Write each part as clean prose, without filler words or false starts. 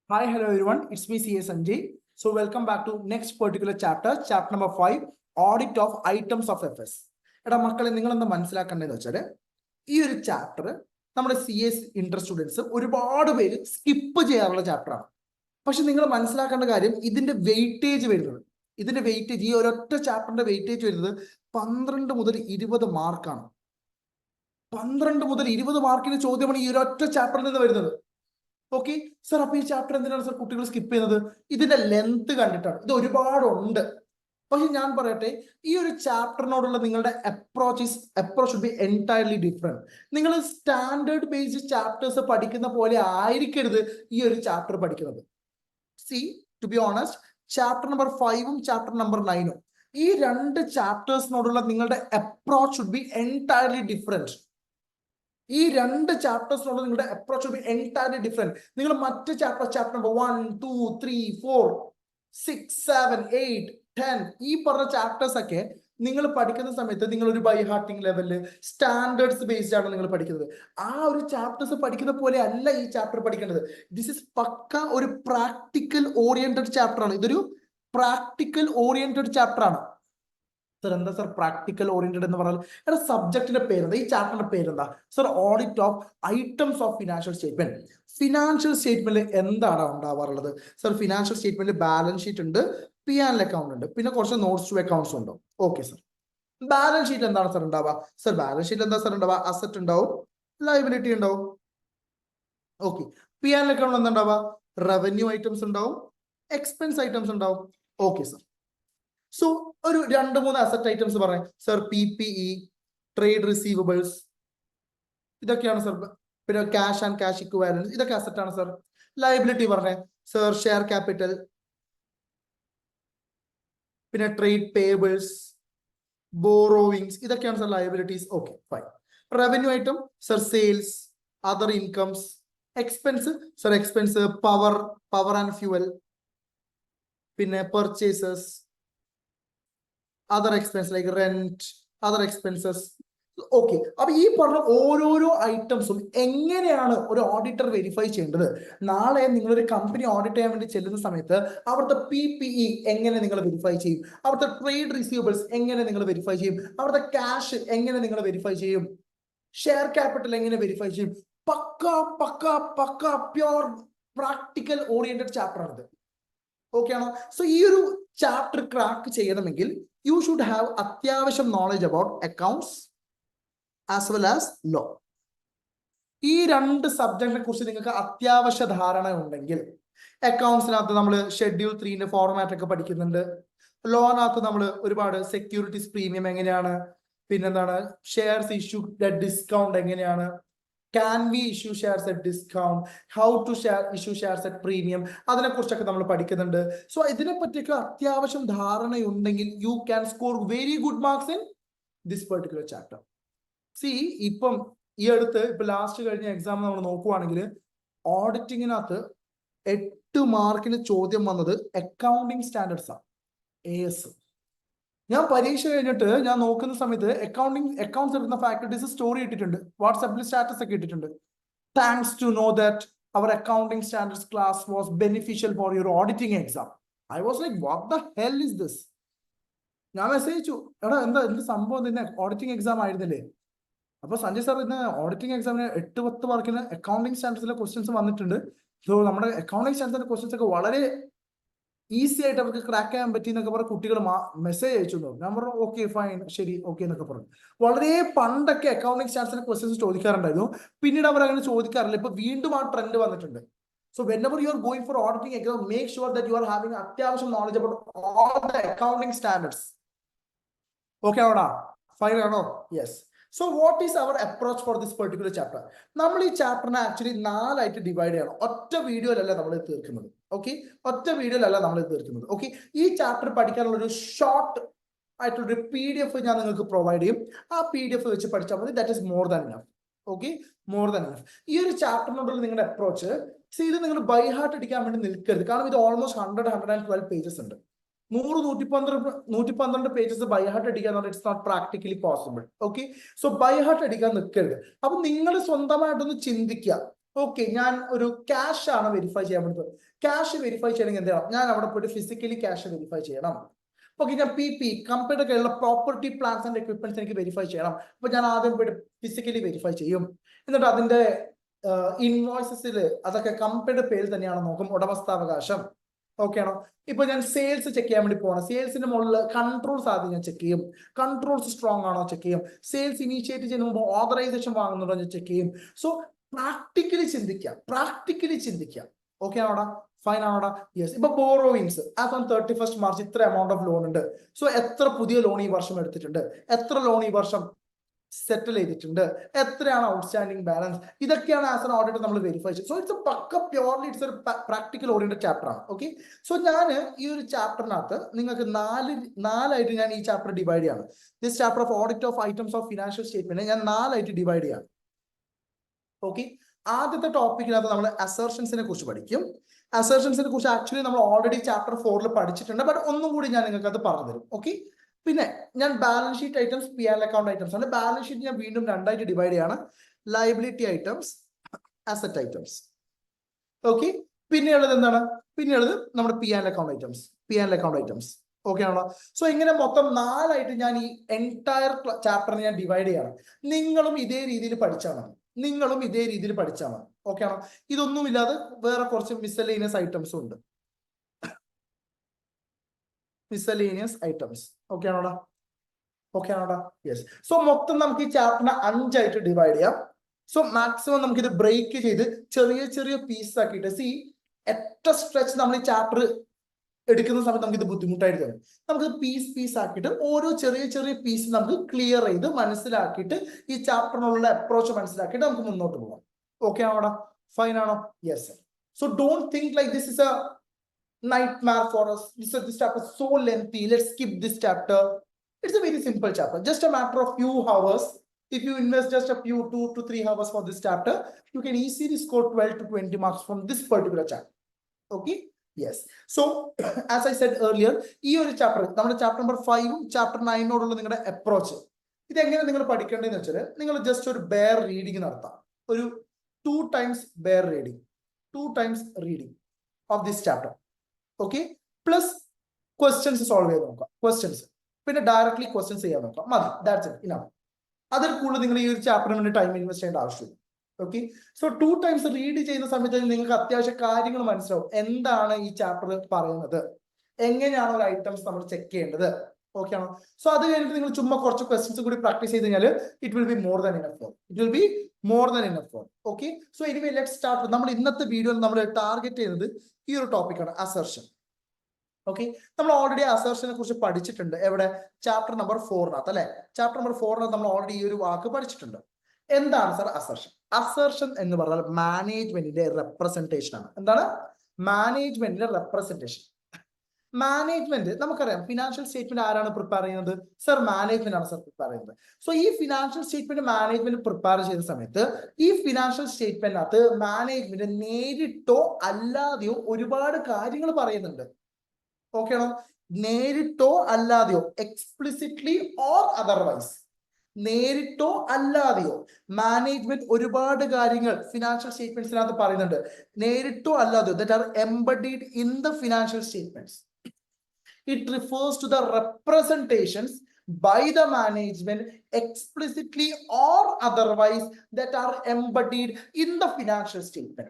Hi, hello everyone. It's me, CA Sanjay. So welcome back to next particular chapter, chapter number 5, Audit of Items of FS. എടാ മക്കളെ നിങ്ങൾ എന്താ മനസ്സിലാക്കേണ്ടതെന്ന് വെച്ചാൽ ഈ ഒരു ചാപ്റ്റർ നമ്മുടെ CS ഇന്റർ സ്റ്റുഡൻസ് ഒരുപാട് പേര് സ്കിപ്പ് ചെയ്യാറുള്ള ചാപ്റ്ററാണ്. പക്ഷെ നിങ്ങൾ മനസ്സിലാക്കേണ്ട കാര്യം ഇതിന്റെ വെയിറ്റേജ് വരുന്നത് ഈ ഒരൊറ്റ ചാപ്റ്ററിന്റെ വെയിറ്റേജ് വരുന്നത് 12 മുതൽ 20 മാർക്കാണ്. 12 മുതൽ 20 മാർക്കിന് ചോദ്യമാണ് ഈ ഒരൊറ്റ ചാപ്റ്ററിൽ നിന്ന് വരുന്നത്. ഓക്കെ സർ, അപ്പൊ ഈ ചാപ്റ്റർ എന്തിനാണ് സർ കുട്ടികൾ സ്കിപ്പ് ചെയ്യുന്നത്? ഇതിന്റെ ലെങ്ത് കണ്ടിട്ടാണ്. ഇത് ഒരുപാടുണ്ട്. പക്ഷെ ഞാൻ പറയട്ടെ, ഈ ഒരു ചാപ്റ്ററിനോടുള്ള നിങ്ങളുടെ approach should be entirely different. നിങ്ങൾ സ്റ്റാൻഡേർഡ് ബേസ്ഡ് ചാപ്റ്റേഴ്സ് പഠിക്കുന്ന പോലെ ആയിരിക്കരുത് ഈ ഒരു ചാപ്റ്റർ പഠിക്കുന്നത്. See, to be honest, chapter number 5ഉം ചാപ്റ്റർ നമ്പർ 9ഉം ഈ രണ്ട് ചാപ്റ്റേഴ്സിനോടുള്ള നിങ്ങളുടെ approach should be entirely different. ഈ രണ്ട് ചാപ്റ്റേഴ്സിനോട് നിങ്ങളുടെ അപ്രോച്ച് ബി എൻറ്റയർലി ഡിഫറെന്റ്. നിങ്ങൾ മറ്റ് ചാപ്റ്റർ നമ്പർ 1, 2, 3, 4, 6, 7, 8, 10 ഈ പറഞ്ഞ ചാപ്റ്റേഴ്സ് ഒക്കെ നിങ്ങൾ പഠിക്കുന്ന സമയത്ത് നിങ്ങൾ ഒരു ബൈ ഹാർട്ടിംഗ് ലെവലില് സ്റ്റാൻഡേർഡ്സ് ബേസ്ഡ് ആണ് നിങ്ങൾ പഠിക്കുന്നത്. ആ ഒരു ചാപ്റ്റേഴ്സ് പഠിക്കുന്ന പോലെ അല്ല ഈ ചാപ്റ്റർ പഠിക്കേണ്ടത്. ദിസ് ഇസ് പക്ക ഒരു പ്രാക്ടിക്കൽ ഓറിയന്റഡ് ചാപ്റ്റർ ആണ്. ഇതൊരു പ്രാക്ടിക്കൽ ഓറിയന്റഡ് ചാപ്റ്റർ ആണ്. സർ എന്താ സർ പ്രാക്ടിക്കൽ ഓറിയന്റഡ് എന്ന് പറഞ്ഞാൽ? എടാ സബ്ജക്റ്റിന്റെ പേരെന്താ? ഈ ചാപ്റ്ററിന്റെ പേരെന്താ? Sir audit of items of financial statement. Financial സ്റ്റേറ്റ്മെന്റിൽ എന്താണ് ഉണ്ടാവാറുള്ളത്? സർ ഫിനാൻഷ്യൽ സ്റ്റേറ്റ്മെന്റിൽ ബാലൻസ് ഷീറ്റ് ഉണ്ട്, P&L അക്കൗണ്ട് ഉണ്ട്, പിന്നെ കുറച്ച് നോട്ട്സ് ടു അക്കൗണ്ട്സ് ഉണ്ടോ? Okay sir. ബാലൻസ് ഷീറ്റ് എന്താണ് സർ ഉണ്ടാവുക? സർ ബാലൻസ് ഷീറ്റ് എന്താ സർ ഉണ്ടാവുക? അസറ്റ് ഉണ്ടാവും, ലയബിലിറ്റി ഉണ്ടാവും. ഓക്കെ. P&L അക്കൗണ്ട് എന്താ ഉണ്ടാവുക? റവന്യൂ ഐറ്റംസ് ഉണ്ടാവും, എക്സ്പെൻസ് ഐറ്റംസ് ഉണ്ടാവും. Okay sir. സോ ഒരു 2-3 അസറ്റ് ഐറ്റംസ് പറയാം സർ. PPE, ട്രേഡ് റിസീവബിൾസ്, ഇതൊക്കെയാണ് സർ. പിന്നെ ക്യാഷ് ആൻഡ് ക്യാഷ് ഇക്വാലൻസ്, ഇതൊക്കെ അസറ്റ് ആണ് സർ. ലയബിലിറ്റി പറഞ്ഞേ സർ, ഷെയർ ക്യാപിറ്റൽ, പിന്നെ ട്രേഡ് പേബിൾസ്, ബോറോവിങ്സ്, ഇതൊക്കെയാണ് sir liabilities. Okay fine. Revenue item sir sales, other incomes. Expense sir expense power and fuel, പിന്നെ purchases, other expenses like rent, other expenses. Okay. അപ്പൊ ഈ പറഞ്ഞ ഓരോരോ ഐറ്റംസും എങ്ങനെയാണ് ഒരു ഓഡിറ്റർ വെരിഫൈ ചെയ്യേണ്ടത്? നാളെ നിങ്ങളൊരു കമ്പനി ഓഡിറ്റ് ചെയ്യാൻ വേണ്ടി ചെല്ലുന്ന സമയത്ത് അവിടുത്തെ PPE എങ്ങനെ നിങ്ങൾ വെരിഫൈ ചെയ്യും? അവിടുത്തെ ട്രേഡ് റിസീവബിൾസ് എങ്ങനെ നിങ്ങൾ വെരിഫൈ ചെയ്യും? അവിടുത്തെ ക്യാഷ് എങ്ങനെ നിങ്ങൾ വെരിഫൈ ചെയ്യും? ഷെയർ ക്യാപിറ്റൽ എങ്ങനെ വെരിഫൈ ചെയ്യും? പക്ക പ്യോർ പ്രാക്ടിക്കൽ ഓറിയന്റഡ് ചാപ്റ്റർ ആണിത്. ഓക്കെ ആണോ? സോ ഈ ഒരു ചാപ്റ്റർ ക്രാക്ക് ചെയ്യണമെങ്കിൽ യു ഷുഡ് ഹാവ് അത്യാവശ്യം knowledge about accounts as well as law. ഈ രണ്ട് സബ്ജക്റ്റിനെ കുറിച്ച് നിങ്ങൾക്ക് അത്യാവശ്യ ധാരണ ഉണ്ടെങ്കിൽ, അക്കൗണ്ട്സിനകത്ത് നമ്മൾ ഷെഡ്യൂൾ 3ന്റെ ഫോർമാറ്റ് ഒക്കെ പഠിക്കുന്നുണ്ട്. ലോനകത്ത് നമ്മൾ ഒരുപാട് സെക്യൂരിറ്റീസ് പ്രീമിയം എങ്ങനെയാണ്, പിന്നെന്താണ് ഷെയർസ് ഇഷ്യൂ ഡിസ്കൗണ്ട് എങ്ങനെയാണ്, can we issue shares at discount, how to issue shares at premium, അതിനെ കുറിച്ചൊക്കെ നമ്മൾ പഠിക്കുന്നുണ്ട്. സോ ഇതിനെ പറ്റിയൊക്കെ അത്യാവശ്യം ധാരണയുണ്ടെങ്കിൽ you can score very good marks in this particular chapter. See, ഇപ്പം ഈ അടുത്ത് ലാസ്റ്റ് കഴിഞ്ഞ എക്സാം നമ്മൾ നോക്കുവാണെങ്കിൽ ഓഡിറ്റിങ്ങിനകത്ത് 8 മാർക്കിന് ചോദ്യം വന്നത് അക്കൗണ്ടിങ് സ്റ്റാൻഡേർഡ്സ് ആണ്, AS. ഞാൻ പരീക്ഷ കഴിഞ്ഞിട്ട് ഞാൻ നോക്കുന്ന സമയത്ത് അക്കൗണ്ട്സ് എടുക്കുന്ന ഫാക്കൽറ്റീസ് സ്റ്റോറി ഇട്ടിട്ടുണ്ട്, വാട്സാപ്പിൽ സ്റ്റാറ്റസ് ഒക്കെ ഇട്ടിട്ടുണ്ട്. Thanks to know that our accounting standards class was beneficial for your auditing exam. I was like what the hell is this? ഞാൻ മെസ്സേജ് അയച്ചു, എടാ എന്ത് സംഭവം, തന്നെ ഓഡിറ്റിംഗ് എക്സാം ആയിരുന്നില്ലേ? അപ്പൊ സഞ്ജയ് സാർ ഇന്ന് ഓഡിറ്റിംഗ് എക്സാമിന് 8-10 മാർക്കിന് അക്കൗണ്ടിങ് സ്റ്റാൻഡേർഡ്സിലെ ക്വസ്റ്റ്യൻസ് വന്നിട്ടുണ്ട്. സോ നമ്മുടെ അക്കൗണ്ടിംഗ് സ്റ്റാൻഡേർഡ്സിന്റെ ക്വസ്റ്റ്യൻസ് ഒക്കെ വളരെ ഈസി ആയിട്ട് അവർക്ക് ക്രാക്ക് ചെയ്യാൻ പറ്റി എന്നൊക്കെ പറഞ്ഞ കുട്ടികൾ മെസ്സേജ് അയച്ചു. ഞാൻ പറഞ്ഞു ഓക്കെ ഫൈൻ, ശരി ഓക്കെ എന്നൊക്കെ പറഞ്ഞു. വളരെ പണ്ടൊക്കെ അക്കൗണ്ടിംഗ് സ്റ്റാൻഡേർഡ്സിന്റെ ക്വസ്റ്റ്യൻസ് ചോദിക്കാറുണ്ടായിരുന്നു, പിന്നീട് അവർ അങ്ങനെ ചോദിക്കാറില്ല. ഇപ്പൊ വീണ്ടും ആ ട്രെൻഡ് വന്നിട്ടുണ്ട്. So whenever you are going for auditing exam, make sure that you are having അത്യാവശ്യം knowledge about all the accounting standards. Okay ആണോ? ഫൈൻ ആണോ? Yes. So what is our approach for this particular chapter? നമ്മൾ ഈ ചാപ്റ്ററിനെ actually 4 ആയിട്ട് divide ചെയ്യണം. ഒറ്റ വീഡിയോയിലല്ല നമ്മൾ തീർക്കുന്നത്. ഓക്കെ, ഒറ്റ വീഡിയോയിലല്ല നമ്മൾ തീർക്കുന്നത്. ഓക്കെ, ഈ ചാപ്റ്റർ പഠിക്കാനുള്ള ഒരു ഷോർട്ട് ആയിട്ടുള്ള PDF ഞാൻ നിങ്ങൾക്ക് പ്രൊവൈഡ് ചെയ്യും. ആ PDF വെച്ച് പഠിച്ചാൽ മതി. That is more than enough. Okay, more than enough. ഈ ഒരു ചാപ്റ്ററിനോടുള്ള നിങ്ങളുടെ അപ്രോച്ച്, ഇത് നിങ്ങൾ ബൈ ഹാർട്ട് അടിക്കാൻ വേണ്ടി നിൽക്കരുത്. കാരണം ഇത് ഓൾമോസ്റ്റ് 112 പേജസ് ഉണ്ട്. 100-112 പേജസ് ബൈ ഹാർട്ട് അടിക്കാൻ it's not practically possible. Okay, so by heart അടിക്കാൻ നിൽക്കരുത്. അപ്പൊ നിങ്ങൾ സ്വന്തമായിട്ടൊന്ന് ചിന്തിക്കുക. ഓക്കെ, ഞാൻ ഒരു ക്യാഷ് ആണ് വെരിഫൈ ചെയ്യാൻ പറ്റുന്നത്. ക്യാഷ് വെരിഫൈ ചെയ്യണമെങ്കിൽ എന്ത് ചെയ്യണം? ഞാൻ അവിടെ പോയിട്ട് ഫിസിക്കലി ക്യാഷ് വെരിഫൈ ചെയ്യണം. ഓക്കെ, ഞാൻ പി കമ്പനിയുടെ കയ്യിലുള്ള പ്രോപ്പർട്ടി പ്ലാന്റ്സ് ആൻഡ് എക്വിപ്മെന്റ്സ് എനിക്ക് വെരിഫൈ ചെയ്യണം. അപ്പൊ ഞാൻ ആദ്യം പോയിട്ട് ഫിസിക്കലി വെരിഫൈ ചെയ്യും. എന്നിട്ട് അതിന്റെ ഇൻവോയ്സസിൽ അതൊക്കെ കമ്പനിയുടെ പേരിൽ തന്നെയാണ് നോക്കും, ഉടമസ്ഥാവകാശം. ഓക്കെ ആണോ? ഇപ്പൊ ഞാൻ സെയിൽസ് ചെക്ക് ചെയ്യാൻ വേണ്ടി പോകണം. സെയിൽസിന്റെ മുകളിൽ കൺട്രോൾസ് ആദ്യം ഞാൻ ചെക്ക് ചെയ്യും. കൺട്രോൾസ് സ്ട്രോങ് ആണോ ചെക്ക് ചെയ്യും. സെയിൽസ് ഇനീഷ്യേറ്റ് ചെയ്യുന്ന മുമ്പ് ഓതറൈസേഷൻ വാങ്ങുന്നുണ്ടോ ഞാൻ ചെക്ക് ചെയ്യും. സോ പ്രാക്ടിക്കലി ചിന്തിക്കാം. ഓക്കെ ആണോടാ? ഫൈൻ ആണോടാ? യെസ്. ഇപ്പൊ borrowings as on 31st March ഇത്ര എമൗണ്ട് ഓഫ് ലോൺ ഉണ്ട്. സോ എത്ര പുതിയ ലോൺ ഈ വർഷം എടുത്തിട്ടുണ്ട്, എത്ര ലോൺ ഈ വർഷം സെറ്റിൽ ചെയ്തിട്ടുണ്ട്, എത്രയാണ് ഔട്ട്സ്റ്റാൻഡിംഗ് ബാലൻസ്, ഇതൊക്കെയാണ് ആസ് എൻ ഓഡിറ്റർ നമ്മൾ വെരിഫൈ ചെയ്യും. സോ ഇറ്റ്സ് പക്ക പ്യോർലി ഇറ്റ്സ് ഒരു പ്രാക്ടിക്കൽ ഓറിയന്റഡ് ചാപ്റ്റർ ആണ്. ഓക്കെ, സോ ഞാൻ ഈ ഒരു ചാപ്റ്ററിനകത്ത് നിങ്ങൾക്ക് നാലായിട്ട് ഞാൻ ഈ ചാപ്റ്റർ ഡിവൈഡ് ചെയ്യാണ്. This chapter of audit of items of financial statement ഞാൻ നാലായിട്ട് ഡിവൈഡ് ചെയ്യാം. ഓക്കെ, ആദ്യത്തെ ടോപ്പിക്കിനകത്ത് നമ്മൾ അസർഷൻസിനെ കുറിച്ച് പഠിക്കും. അസർഷൻസിനെ കുറിച്ച് ആക്ച്വലി നമ്മൾ ഓൾറെഡി ചാപ്റ്റർ 4 പഠിച്ചിട്ടുണ്ട്, ബട്ട് ഒന്നും കൂടി ഞാൻ നിങ്ങൾക്ക് അത് പറഞ്ഞു തരും. ഓക്കെ, പിന്നെ ഞാൻ balance sheet items, P and account items ആണ്. ബാലൻസ് ഷീറ്റ് ഞാൻ വീണ്ടും രണ്ടായിട്ട് ഡിവൈഡ് ചെയ്യാണ്, liability items, asset items. Okay, പിന്നെയുള്ളത് എന്താണ്? പിന്നെയുള്ളത് നമ്മുടെ P and account items. Okay ആണോ? സോ ഇങ്ങനെ മൊത്തം നാലായിട്ട് ഞാൻ ഈ എൻറ്റയർ ചാപ്റ്ററിനെ ഞാൻ ഡിവൈഡ് ചെയ്യണം. നിങ്ങളും ഇതേ രീതിയിൽ പഠിച്ചാൽ മതി. ഓക്കെ ആണോ? ഇതൊന്നുമില്ലാതെ വേറെ കുറച്ച് മിസലേനിയസ് ഐറ്റംസും ഉണ്ട്. ഓക്കെ ആണോടാ? യെസ്. സോ മൊത്തം നമുക്ക് ഈ ചാപ്റ്ററിനെ 5 ആയിട്ട് ഡിവൈഡ് ചെയ്യാം. സോ മാക്സിമം നമുക്ക് ഇത് ബ്രേക്ക് ചെയ്ത് ചെറിയ പീസസ് ആക്കിയിട്ട്, സി എത്ര സ്ട്രെച്ച് നമ്മൾ ഈ ചാപ്റ്റർ എടുക്കുന്ന സമയത്ത് നമുക്ക് ഇത് ബുദ്ധിമുട്ടായിട്ട് തോന്നും. നമുക്ക് പീസ് ആക്കിയിട്ട് ഓരോ ചെറിയ പീസ് നമുക്ക് ക്ലിയർ ചെയ്ത് മനസ്സിലാക്കിയിട്ട് ഈ ചാപ്റ്ററിനുള്ള അപ്രോച്ച് മനസ്സിലാക്കിയിട്ട് നമുക്ക് മുന്നോട്ട് പോകാം. ഓക്കെ ആണോടാ? ഫൈൻ ആണോ? Yes. So don't think like this is A nightmare for us. This chapter is so lengthy. Let's skip this chapter. It's a very simple chapter, just a matter of few hours. If you invest just a few 2 to 3 hours for this chapter, you can easily score 12 to 20 marks from this particular chapter. Okay, yes. So as I said earlier, ഈ ഒരു chapter നമ്മുടെ chapter number 5 chapter 9 ഓടുള്ള നിങ്ങളുടെ approach ഇത് എങ്ങനെ നിങ്ങൾ പഠിക്കേണ്ടതെന്ന് വെച്ചാൽ, നിങ്ങൾ just ഒരു ബെയർ റീഡിംഗ് നടത്താം. ഒരു 2 times bare reading of this chapter. Okay, plus questions solve ചെയ്ത് നോക്കാം. പിന്നെ ഡയറക്ട്ലി ക്വസ്റ്റ്യൻസ് ചെയ്യാൻ നോക്കാം. മതി, ദാറ്റ്സ് ഇറ്റ്. ഇനഫ്. അതിൽ കൂടുതൽ നിങ്ങൾ ഈ ഒരു ചാപ്റ്ററിന് വേണ്ടി ടൈം ഇൻവെസ്റ്റ് ചെയ്യേണ്ട ആവശ്യമില്ല. ഓക്കെ, സോ 2 times റീഡ് ചെയ്യുന്ന സമയത്ത് നിങ്ങൾക്ക് അത്യാവശ്യം കാര്യങ്ങൾ മനസ്സിലാവും. എന്താണ് ഈ ചാപ്റ്റർ പറയുന്നത്, എങ്ങനെയാണ് ഒരു ഐറ്റംസ് നമ്മൾ ചെക്ക് ചെയ്യേണ്ടത്. ഓക്കെ ആണോ? സോ അത് കഴിഞ്ഞിട്ട് നിങ്ങൾ ചുമ്മാ കുറച്ച് ക്വസ്റ്റ്യൻസ് കൂടി പ്രാക്ടീസ് ചെയ്ത് കഴിഞ്ഞാൽ it will be more than enough for. Okay, so anyway let's start. നമ്മൾ ഇന്നത്തെ വീഡിയോയിൽ നമ്മൾ ടാർഗറ്റ് ചെയ്യുന്നത് ഈ ഒരു ടോപ്പിക്കാണ്, അസർഷൻ. ഓക്കെ, നമ്മൾ ഓൾറെഡി അസർഷനെ കുറിച്ച് പഠിച്ചിട്ടുണ്ട്. എവിടെ? ചാപ്റ്റർ നമ്പർ 4 അല്ലെ? ചാപ്റ്റർ നമ്പർ 4 നമ്മൾ ഓൾറെഡി ഈ ഒരു വാക്ക് പഠിച്ചിട്ടുണ്ട്. എന്താണ് സർ അസർഷൻ? അസർഷൻ എന്ന് പറഞ്ഞാൽ മാനേജ്മെന്റിന്റെ റെപ്രസെന്റേഷൻ ആണ്. എന്താണ്? മാനേജ്മെന്റിന്റെ റെപ്രസെന്റേഷൻ. മാനേജ്മെന്റ് നമുക്കറിയാം, ഫിനാൻഷ്യൽ സ്റ്റേറ്റ്മെന്റ് ആരാണ് പ്രിപ്പയർ ചെയ്യുന്നത്? സർ മാനേജ്മെന്റ് ആണ് സർ പ്രിപ്പയർ ചെയ്യുന്നത്. സോ ഈ ഫിനാൻഷ്യൽ സ്റ്റേറ്റ്മെന്റ് മാനേജ്മെന്റ് പ്രിപ്പയർ ചെയ്ത സമയത്ത് ഈ ഫിനാൻഷ്യൽ സ്റ്റേറ്റ്മെന്റിനകത്ത് മാനേജ്മെന്റ് നേരിട്ടോ അല്ലാതെയോ ഒരുപാട് കാര്യങ്ങൾ പറയുന്നുണ്ട്. ഓക്കെ ആണോ? നേരിട്ടോ അല്ലാതെയോ, എക്സ്പ്ലിസിറ്റ്ലി ഓർ അതർവൈസ്, നേരിട്ടോ അല്ലാതെയോ മാനേജ്മെന്റ് ഒരുപാട് കാര്യങ്ങൾ ഫിനാൻഷ്യൽ സ്റ്റേറ്റ്മെന്റ്സിനകത്ത് പറയുന്നുണ്ട്. നേരിട്ടോ അല്ലാതെയോ, that are embedded in the financial statements. It refers to the representations by the management explicitly or otherwise that are embodied in the financial statement.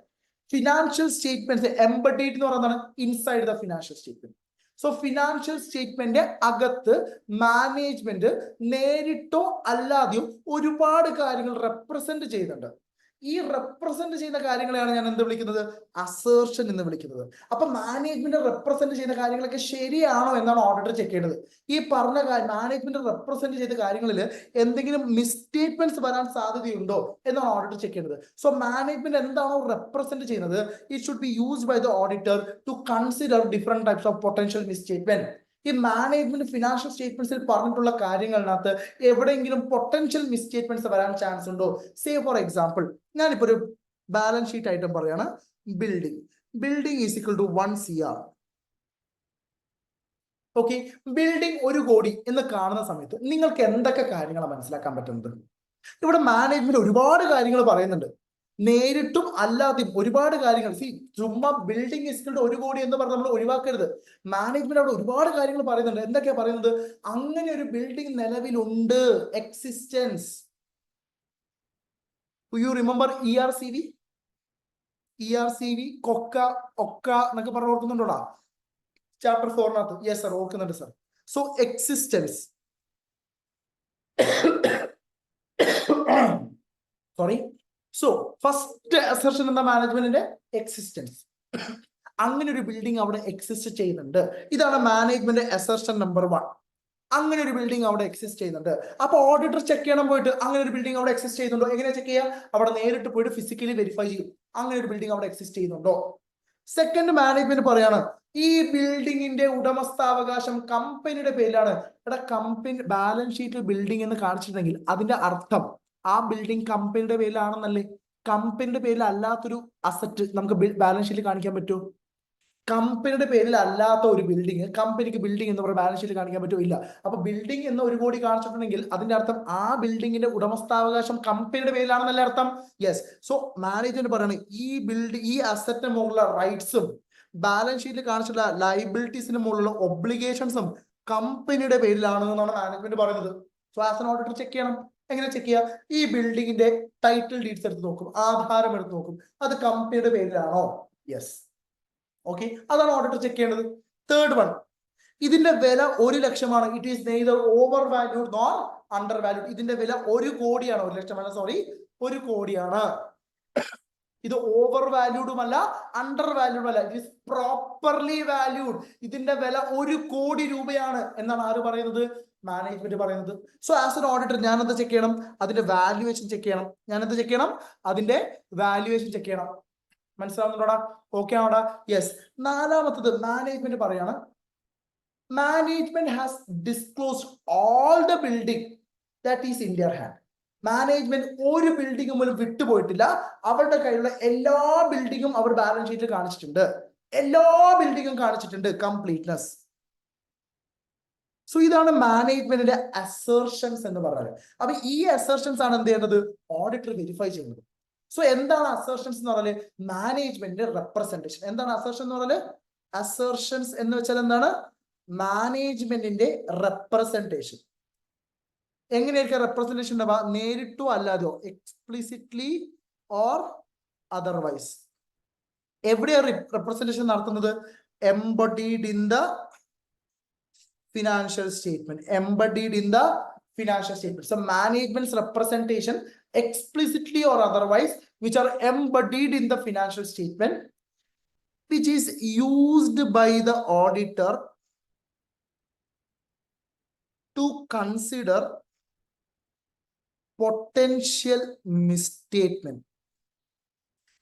Financial statements embodied എന്ന് പറയുന്നത് inside the financial statement. So financial statement അകത്ത് management നേരിട്ടോ അല്ലാതെയോ ഒരുപാട് കാര്യങ്ങൾ represent ചെയ്യുന്നുണ്ട്. ഈ represent ചെയ്യുന്ന കാര്യങ്ങളെയാണ് ഞാൻ എന്ത് വിളിക്കുന്നത്? അസേർഷൻ എന്ന് വിളിക്കുന്നത്. അപ്പൊ മാനേജ്മെന്റ് റെപ്രസെന്റ് ചെയ്യുന്ന കാര്യങ്ങളൊക്കെ ശരിയാണോ എന്നാണ് ഓഡിറ്റർ ചെക്ക് ചെയ്യേണ്ടത്. ഈ പറഞ്ഞ മാനേജ്മെന്റ് റെപ്രസെന്റ് ചെയ്ത കാര്യങ്ങളിൽ എന്തെങ്കിലും മിസ്റ്റേറ്റ്മെന്റ്സ് വരാൻ സാധ്യതയുണ്ടോ എന്നാണ് ഓഡിറ്റർ ചെക്ക് ചെയ്യേണ്ടത്. സോ മാനേജ്മെന്റ് എന്താണോ റെപ്രസെന്റ് ചെയ്യുന്നത്, it should be used by the auditor to consider different types of potential misstatement. ഈ മാനേജ്മെന്റ് ഫിനാൻഷ്യൽ സ്റ്റേറ്റ്മെന്റ്സിൽ പറഞ്ഞിട്ടുള്ള കാര്യങ്ങളിനകത്ത് എവിടെയെങ്കിലും പൊട്ടൻഷ്യൽ മിസ്റ്റേറ്റ്മെന്റ്സ് വരാൻ ചാൻസ് ഉണ്ടോ? സേ ഫോർ എക്സാമ്പിൾ, ഞാനിപ്പോ ഒരു ബാലൻസ് ഷീറ്റ് ഐറ്റം പറയാണ്, building is equal to 1 CR. ഓക്കെ, ബിൽഡിംഗ് 1 കോടി എന്ന് കാണുന്ന സമയത്ത് നിങ്ങൾക്ക് എന്തൊക്കെ കാര്യങ്ങളാണ് മനസ്സിലാക്കാൻ പറ്റുന്നത്? ഇവിടെ മാനേജ്മെന്റ് ഒരുപാട് കാര്യങ്ങൾ പറയുന്നുണ്ട്. നേരിട്ടും അല്ലാതെയും ഒരുപാട് കാര്യങ്ങൾ. ചുമ്മാ ബിൽഡിംഗ് ഇസ്കിൾഡ് 1 കോടി എന്ന് പറഞ്ഞ് നമ്മൾ ഒഴിവാക്കരുത്. മാനേജ്മെന്റ് അവിടെ ഒരുപാട് കാര്യങ്ങൾ പറയുന്നുണ്ട്. എന്തൊക്കെയാ പറയുന്നത്? അങ്ങനെ ഒരു ബിൽഡിംഗ് നിലവിലുണ്ട്, എക്സിസ്റ്റൻസ്. യു റിമെമ്പർ ERCV, കൊക്ക, ഒക്ക എന്നൊക്കെ പറഞ്ഞ് ഓർക്കുന്നുണ്ടോടാ? ചാപ്റ്റർ 4 യെസ് സർ, ഓർക്കുന്നുണ്ട് sir. So existence, sorry. So first assertion എന്താ? മാനേജ്മെന്റിന്റെ എക്സിസ്റ്റൻസ്. അങ്ങനെ ഒരു ബിൽഡിംഗ് അവിടെ എക്സിസ്റ്റ് ചെയ്യുന്നുണ്ട്. ഇതാണ് മാനേജ്മെന്റ് അസർഷൻ നമ്പർ 1. അങ്ങനെ ഒരു ബിൽഡിംഗ് അവിടെ എക്സിസ്റ്റ് ചെയ്യുന്നുണ്ട്. അപ്പൊ ഓഡിറ്റർ ചെക്ക് ചെയ്യണം പോയിട്ട്, അങ്ങനെ ഒരു ബിൽഡിംഗ് അവിടെ എക്സിസ്റ്റ് ചെയ്യുന്നുണ്ടോ? എങ്ങനെ ചെക്ക് ചെയ്യാം? അവിടെ നേരിട്ട് പോയിട്ട് ഫിസിക്കലി വെരിഫൈ ചെയ്യും, അങ്ങനെ ഒരു ബിൽഡിംഗ് അവിടെ എക്സിസ്റ്റ് ചെയ്യുന്നുണ്ടോ. സെക്കൻഡ്, മാനേജ്മെന്റ് പറയാണ് ഈ ബിൽഡിങ്ങിന്റെ ഉടമസ്ഥാവകാശം കമ്പനിയുടെ പേരിലാണ്. എടാ, കമ്പനി ബാലൻസ് ഷീറ്റിൽ ബിൽഡിംഗ് എന്ന് കാണിച്ചിട്ടുണ്ടെങ്കിൽ അതിന്റെ അർത്ഥം ആ ബിൽഡിംഗ് കമ്പനിയുടെ പേരിലാണെന്നല്ലേ. കമ്പനിയുടെ പേരിൽ അല്ലാത്തൊരു അസറ്റ് നമുക്ക് ബാലൻസ് ഷീറ്റിൽ കാണിക്കാൻ പറ്റുമോ? കമ്പനിയുടെ പേരിൽ അല്ലാത്ത ഒരു ബിൽഡിംഗ് കമ്പനിക്ക് ബിൽഡിംഗ് എന്ന് പറയുന്ന ബാലൻസ് ഷീറ്റിൽ കാണിക്കാൻ പറ്റുമോ? ഇല്ല. അപ്പൊ ബിൽഡിംഗ് എന്ന് 1 കോടി കാണിച്ചിട്ടുണ്ടെങ്കിൽ അതിന്റെ അർത്ഥം ആ ബിൽഡിങ്ങിന്റെ ഉടമസ്ഥാവകാശം കമ്പനിയുടെ പേരിലാണെന്നല്ലേ അർത്ഥം. യെസ്. സോ മാനേജ്മെന്റ് പറയണേ ഈ അസറ്റിന് മുകളിലുള്ള റൈറ്റ്സും ബാലൻസ് ഷീറ്റിൽ കാണിച്ചിട്ടുള്ള ലയബിലിറ്റീസിന് മുകളിലുള്ള ഒബ്ലിഗേഷൻസും കമ്പനിയുടെ പേരിലാണ് എന്നാണ് മാനേജ്മെന്റ് പറയുന്നത്. So as an auditor check ചെയ്യണം. എങ്ങനെ ചെക്ക് ചെയ്യുക? ഈ ബിൽഡിങ്ങിന്റെ ടൈറ്റിൽ ഡീഡ്സ് എടുത്ത് നോക്കും, ആധാരം എടുത്ത് നോക്കും, അത് കമ്പനിയുടെ പേരിലാണോ? യെസ്. ഓക്കെ, അതാണ് ഓഡിറ്റർ ചെക്ക് ചെയ്യേണ്ടത്. തേർഡ് വൺ, ഇതിന്റെ വില 1 ലക്ഷമാണ്. It is neither over valued nor under valued. ഇതിന്റെ വില 1 കോടിയാണ്. 1 ലക്ഷമല്ല, സോറി, 1 കോടിയാണ്. ഇത് ഓവർ വാല്യൂഡും അല്ല, അണ്ടർ വാല്യൂഡും അല്ല, ഇറ്റ് ഈസ് പ്രോപ്പർലി വാല്യൂഡ്. ഇതിന്റെ വില 1 കോടി രൂപയാണ് എന്നാണ് ആര് പറയുന്നത്? മാനേജ്മെന്റ് പറയുന്നത്. സോ ആസ് എൻ ഓഡിറ്റർ ഞാൻ എന്താ ചെക്ക് ചെയ്യണം? അതിന്റെ വാല്യുവേഷൻ ചെക്ക് ചെയ്യണം. ഞാൻ എന്താ ചെക്ക് ചെയ്യണം? അതിന്റെ വാല്യുവേഷൻ ചെക്ക് ചെയ്യണം. മനസ്സിലാവുന്നുണ്ടോടാ? ഓക്കെ ആണോടാ? യെസ്. നാലാമത്തത്, മാനേജ്മെന്റ് പറയാണ് management has disclosed all the building that is in their hand. Management ഒരു ബിൽഡിംഗ് പോലും വിട്ടുപോയിട്ടില്ല. അവരുടെ കയ്യിലുള്ള എല്ലാ ബിൽഡിങ്ങും അവർ ബാലൻസ് ഷീറ്റിൽ കാണിച്ചിട്ടുണ്ട്. എല്ലാ ബിൽഡിങ്ങും കാണിച്ചിട്ടുണ്ട്, കംപ്ലീറ്റ്നെസ്. സോ ഇതാണ് മാനേജ്മെന്റിന്റെ അസർഷൻസ് എന്ന് പറയുന്നത്. അപ്പൊ ഈ അസർഷൻസ് ആണ് എന്ത് ചെയ്യുന്നത്? ഓഡിറ്റർ വെരിഫൈ ചെയ്യുന്നത്. സോ എന്താണ് അസർഷൻസ് എന്ന് പറഞ്ഞാല്? മാനേജ്മെന്റിന്റെ റെപ്രസെന്റേഷൻ. എന്താണ് അസർഷൻ എന്ന് പറഞ്ഞാല്? അസർഷൻസ് എന്ന് വെച്ചാൽ എന്താണ്? മാനേജ്മെന്റിന്റെ റെപ്രസെന്റേഷൻ. എങ്ങനെയായിരിക്കും റെപ്രസെന്റേഷൻ ഉണ്ടാവുക? നേരിട്ടോ അല്ലാതെയോ, എക്സ്പ്ലിസിറ്റ്ലി ഓർ അതർവൈസ്. എവിടെയാണ് റെപ്രസെന്റേഷൻ നടത്തുന്നത്? Embedded in the financial statement. Embedded in the financial statement. So management's representation, explicitly or otherwise, which are embodied in the financial statement, which is used by the auditor to consider potential misstatement.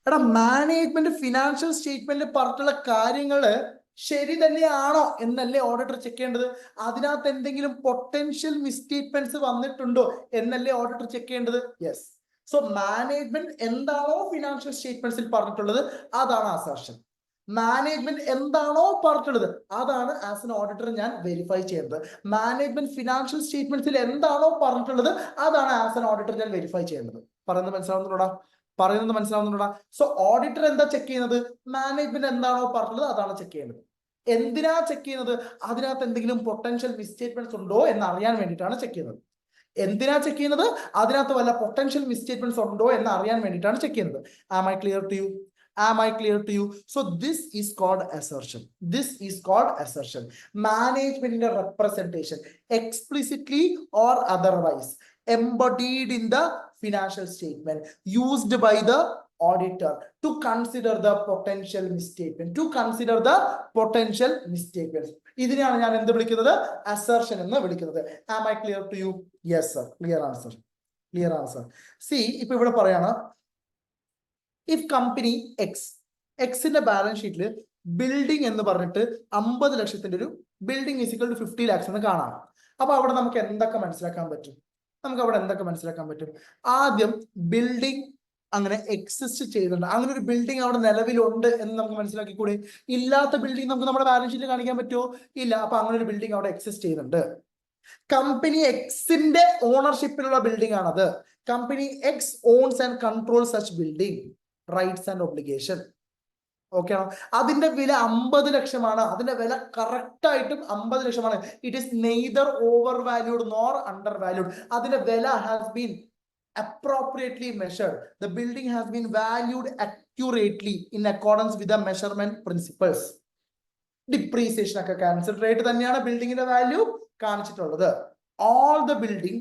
എടാ, management financial സ്റ്റേറ്റ്മെന്റിൽ പറഞ്ഞിട്ടുള്ള കാര്യങ്ങള് ശരി തന്നെയാണോ എന്നല്ലേ auditor check ചെയ്യേണ്ടത്. അതിനകത്ത് എന്തെങ്കിലും potential മിസ്റ്റേറ്റ്മെന്റ്സ് വന്നിട്ടുണ്ടോ എന്നല്ലേ ഓഡിറ്റർ ചെക്ക് ചെയ്യേണ്ടത്. യെസ്. സോ മാനേജ്മെന്റ് എന്താണോ ഫിനാൻഷ്യൽ സ്റ്റേറ്റ്മെന്റ്സിൽ പറഞ്ഞിട്ടുള്ളത് അതാണ് അസർഷൻ. മാനേജ്മെന്റ് എന്താണോ പറഞ്ഞിട്ടുള്ളത് അതാണ് ആസ് എൻ ഓഡിറ്റർ ഞാൻ വെരിഫൈ ചെയ്യുന്നത്. മാനേജ്മെന്റ് ഫിനാൻഷ്യൽ സ്റ്റേറ്റ്മെന്റ്സിൽ എന്താണോ പറഞ്ഞിട്ടുള്ളത് അതാണ് ആസ് എൻ ഓഡിറ്റർ ഞാൻ വെരിഫൈ ചെയ്യുന്നത്. പറയുന്നത് മനസ്സിലാവുന്നുണ്ടോടാ? പറയുന്നത് മനസ്സിലാവുന്നുണ്ടോടാ? സോ ഓഡിറ്റർ എന്താ ചെക്ക് ചെയ്യുന്നത്? മാനേജ്മെന്റ് എന്താണോ പറഞ്ഞത് അതാണ് ചെക്ക് ചെയ്യുന്നത്. എന്തിനാ ചെക്ക് ചെയ്യുന്നത്? അതിനകത്ത് എന്തെങ്കിലും പൊട്ടൻഷ്യൽ മിസ്റ്റേറ്റ്മെന്റ്സ് ഉണ്ടോ എന്ന് അറിയാൻ വേണ്ടിയിട്ടാണ് ചെക്ക് ചെയ്യുന്നത്. എന്തിനാ ചെക്ക് ചെയ്യുന്നത്? അതിനകത്ത് വല്ല പൊട്ടൻഷ്യൽ മിസ്റ്റേറ്റ്മെന്റ്സ് ഉണ്ടോ എന്ന് അറിയാൻ വേണ്ടിയിട്ടാണ് ചെക്ക് ചെയ്യുന്നത്. Am I clear to you? Am I clear to you? So this is called assertion. This is called assertion. Management in a representation, explicitly or otherwise, embodied in the financial statement, used by the auditor to consider the potential misstatement. To consider the potential misstatements. ഇതിനെയാണ് ഞാൻ എന്ത് വിളിക്കുന്നത്? assertion എന്ന് വിളിക്കുന്നത്. Am I clear to you? Yes sir. Clear answer. Clear answer. See, ഇപ്പൊ ഇവിടെ പറയാണ് if company എക്സിന്റെ ബാലൻസ് ഷീറ്റിൽ ബിൽഡിംഗ് എന്ന് പറഞ്ഞിട്ട് 50 ലക്ഷത്തിന്റെ ഒരു ബിൽഡിംഗ് ഈക്വൽ ടു 50 lakhs എന്ന് കാണാം. അപ്പൊ അവിടെ നമുക്ക് എന്തൊക്കെ മനസ്സിലാക്കാൻ പറ്റും? ആദ്യം ബിൽഡിംഗ് അങ്ങനെ എക്സിസ്റ്റ് ചെയ്യുന്നുണ്ട്, അങ്ങനെ ഒരു ബിൽഡിംഗ് അവിടെ നിലവിലുണ്ട് എന്ന് നമുക്ക് മനസ്സിലാക്കിക്കൂടെ? ഇല്ലാത്ത ബിൽഡിംഗ് നമുക്ക് നമ്മുടെ ബാലൻസ് ഷീറ്റിൽ കാണിക്കാൻ പറ്റുമോ? ഇല്ല. അപ്പൊ അങ്ങനെ ഒരു ബിൽഡിംഗ് അവിടെ എക്സിസ്റ്റ് ചെയ്യുന്നുണ്ട്. കമ്പനി എക്സിന്റെ ഓണർഷിപ്പിലുള്ള ബിൽഡിംഗ് ആണത്. Company X owns and controls such building, rights and obligation. Okay ആണോ? അതിന്റെ വില 50 ലക്ഷമാണ്. അതിന്റെ വില കറക്റ്റ് ആയിട്ടും 50 ലക്ഷമാണ്. It is neither over valued nor under valued. അതിന്റെ വില has been appropriately measured. The building has been valued accurately in accordance with the measurement principles. Depreciation ഒക്കെ cancel rate തന്നെയാണ് ബിൽഡിങ്ങിന്റെ വാല്യൂ കാണിച്ചിട്ടുള്ളത്. All the building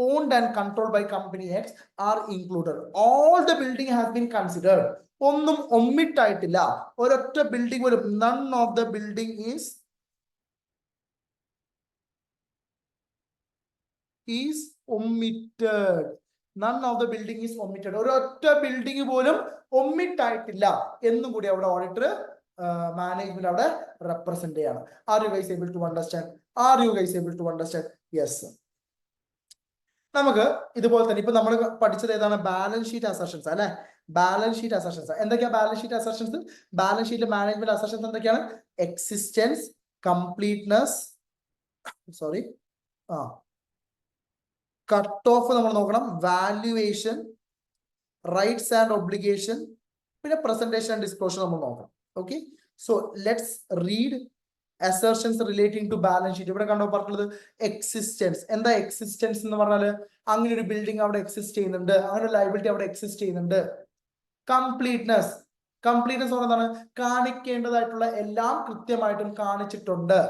owned and controlled by company X are included. All the building has been considered. ഒന്നും omit ആയിട്ടില്ല. ഒരൊറ്റ building പോലും none of the building is omitted. None of the building is omitted. ഒരൊറ്റ building പോലും omit ആയിട്ടില്ല എന്നും കൂടി അവിടെ ഓഡിറ്റർ മാനേജ്മെന്റ് അവിടെ റെപ്രസെന്റ് ചെയ്യാണ്. Are you guys able to understand? Are you guys able to understand? Yes. നമുക്ക് ഇതുപോലെ തന്നെ ഇപ്പൊ നമ്മൾ പഠിച്ചത് ഏതാണ്? ബാലൻസ് ഷീറ്റ് അസർഷൻസ് അല്ലെ? ബാലൻസ് ഷീറ്റ് അസർഷൻസ് എന്തൊക്കെയാ? Balance sheet assertions, balance sheet management assertions എന്തൊക്കെയാണ്? Existence, completeness, sorry cut off നമ്മൾ നോക്കണം, വാല്യുവേഷൻ, റൈറ്റ്സ് ആൻഡ് ഒബ്ലിഗേഷൻ, പിന്നെ പ്രസന്റേഷൻ ആൻഡ് ഡിസ്ക്ലോഷർ നമ്മൾ നോക്കണം. Okay, so let's read assertions relating to balance sheet. ഇവിടെ കണ്ടോ പറഞ്ഞത് എക്സിസ്റ്റൻസ്. എന്താ എക്സിസ്റ്റൻസ് എന്ന് പറഞ്ഞാല്? അങ്ങനെ ഒരു ബിൽഡിംഗ് അവിടെ എക്സിസ്റ്റ് ചെയ്യുന്നുണ്ട്, അങ്ങനെ ഒരു ലയബിലിറ്റി അവിടെ എക്സിസ്റ്റ് ചെയ്യുന്നുണ്ട്. കംപ്ലീറ്റ്നെസ്, കംപ്ലീറ്റ്നെസ് എന്താണ്? കാണിക്കേണ്ടതായിട്ടുള്ള എല്ലാം കൃത്യമായിട്ടും കാണിച്ചിട്ടുണ്ട്.